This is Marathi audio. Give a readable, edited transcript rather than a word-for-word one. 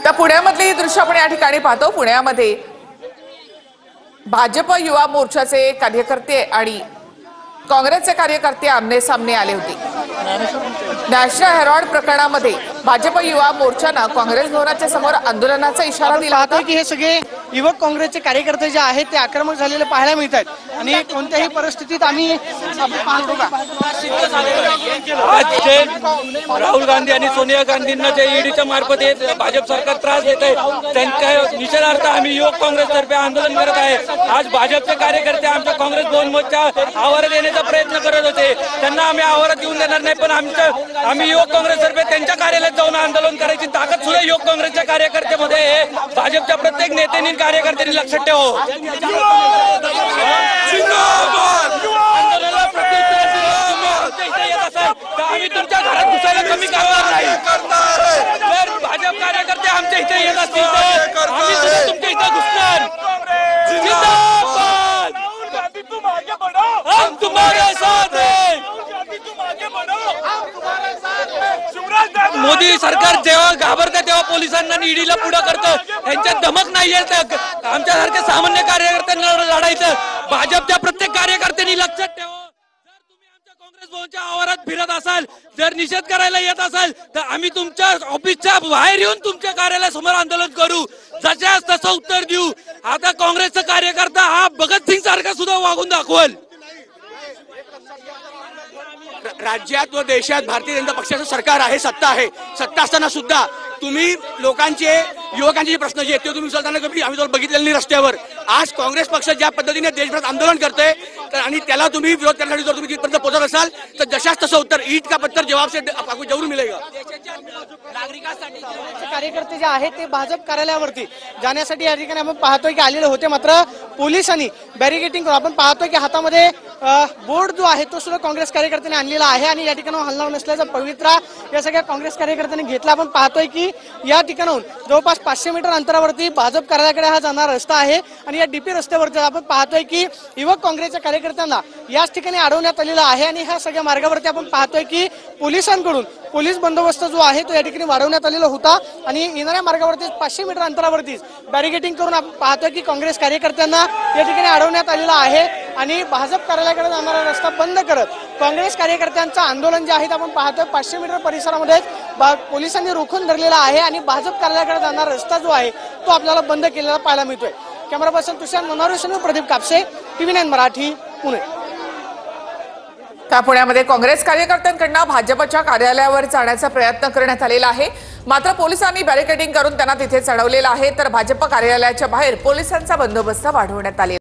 तर पुण्यामधली ही दृश्य आपण या ठिकाणी पाहतो। पुण्यामध्ये भाजप युवा मोर्चाचे कार्यकर्ते आणि काँग्रेसचे कार्यकर्ते आमने सामने आले होते। नॅशनल हेराल्ड प्रकरणामध्ये भाजप युवा मोर्चाने काँग्रेस भवनाच्या समोर आंदोलनाचा इशारा दिला होता की हे सगळे युवक काँग्रेसचे कार्यकर्ते जे आहेत ते आक्रमक झालेले पाहायला मिळतात आणि कोणत्याही परिस्थितीत आम्ही राहुल गांधी आणि सोनिया गांधींना जे ईडीच्या मार्फत भाजप सरकार त्रास देत आहे त्यांच्या निषेधार्थ आम्ही युवक काँग्रेस तर्फे आंदोलन करत आहे। आज भाजपचे कार्यकर्ते आमच्या काँग्रेस भवन मोर्चा आवारात येण्याचा प्रयत्न करत होते, त्यांना आम्ही आवारात येऊन देणार नाही, पण आम्ही युवक काँग्रेस तर्फे त्यांच्या कार्यालयात जाऊन आंदोलन करायची ताकद सुद्धा युवक काँग्रेसच्या कार्यकर्त्यामध्ये भाजपच्या प्रत्येक नेत्यांनी कार्यकर्त्यांनी लक्षात ठेवा। आम्ही तुमच्या घरात घुसायला कमी करणार नाही। जर भाजप कार्यकर्ते आमच्या इथे येत असतील तर आम्ही सुद्धा तुमच्या इथे घुसणार। जिंदाबाद, हम तुम्हारे साथ हैं। मोदी सरकार जेव्हा घाबरतं तेव्हा पोलिसांना ईडीला पुढे करतं, यांच्यात धमक नाहीये। आमच्यासारख्या सामान्य कार्यकर्त्यांना लढायचं भाजपच्या प्रत्येक कार्यकर्त्यांनी लक्षात ठेवा। जर तुम्ही आमच्या काँग्रेस भवनच्या आवारात फिरत असाल, जर निषेध करायला येत असाल तर आम्ही तुमच्या ऑफिसच्या बाहेर येऊन तुमच्या कार्यालयासमोर आंदोलन करू, जशास तसं उत्तर देऊ। आता काँग्रेसचा कार्यकर्ता हा भगतसिंग सारखा सुद्धा वागून दाखवल। राज्यात व देशात भारतीय जनता पक्षाचं सरकार आहे, सत्ता आहे, सत्ता असताना सुद्धा तुम्ही युवकांचे जे प्रश्न जे आहेत ते तुम्ही विचारताना कधी आम्ही जर बघितलेलं नाही रस्त्यावर। आज काँग्रेस पक्ष ज्या पद्धतीने देशभरात आंदोलन करतोय तर आणि त्याला तुम्ही विरोध करण्यासाठी जर तुम्ही तिथपर्यंत पोहोचत असाल तर जशाच तसं उत्तर ईट का पत्थर जवाब से जरूर मिळेगा। नागरिकांसाठी कार्यकर्ते जे आहेत ते भाजप कार्यालयावरती जाण्यासाठी या ठिकाणी आपण पाहतोय की आलेले होते, मात्र पोलिसांनी बॅरिकेडिंग करून आपण पाहतोय की हातामध्ये बोर्ड जो आहे तो सुद्धा काँग्रेस कार्यकर्त्यांनी आणलेला आहे आणि या ठिकाणी हलणार नसल्याचा पवित्रा या सगळ्या काँग्रेस कार्यकर्त्यांनी घेतला। आपण पाहतोय की या ठिकाणाहून जवळपास 500 मीटर अंतरावरती भाजप कार्यालयाकडे हा जाणारा रस्ता आहे आणि या डीपी रस्त्यावरती आपण पाहतोय की युवक काँग्रेसच्या कार्यकर्त्यांना याच ठिकाणी अडवण्यात आलेला आहे आणि ह्या सगळ्या मार्गावरती आपण पाहतोय की पोलिसांकडून पोलीस बंदोबस्त जो आहे तो या ठिकाणी वाढवण्यात आलेला होता आणि येणाऱ्या मार्गावरती 500 मीटर अंतरावरतीच बॅरिकेडिंग करून आपण पाहतोय की काँग्रेस कार्यकर्त्यांना या ठिकाणी अडवण्यात आलेला आहे आणि भाजप कार्यालयाकडे जाणारा रस्ता बंद करत काँग्रेस कार्यकर्त्यांचं आंदोलन जे आहे आपण पाहतोय 500 मीटर परिसरामध्ये पोलिसांनी रोखून धरलेला आहे आणि भाजप कार्यालयाकडे जाणारा रस्ता जो आहे तो आपल्याला बंद केलेला पाहायला मिळतोय। कॅमेरा पर्सन तुषार मनोहर, प्रदीप कापसे, TV9 मराठी, पुणे। तर पुण्यामध्ये काँग्रेस कार्यकर्त्यांकडून भाजपच्या कार्यालयावर जाण्याचा प्रयत्न करण्यात आलेला आहे, मात्र पोलिसांनी बॅरिकेडिंग करून त्यांना तिथे चढवलेलं आहे। तर भाजप कार्यालयाच्या बाहेर पोलिसांचा बंदोबस्त वाढवण्यात आलेला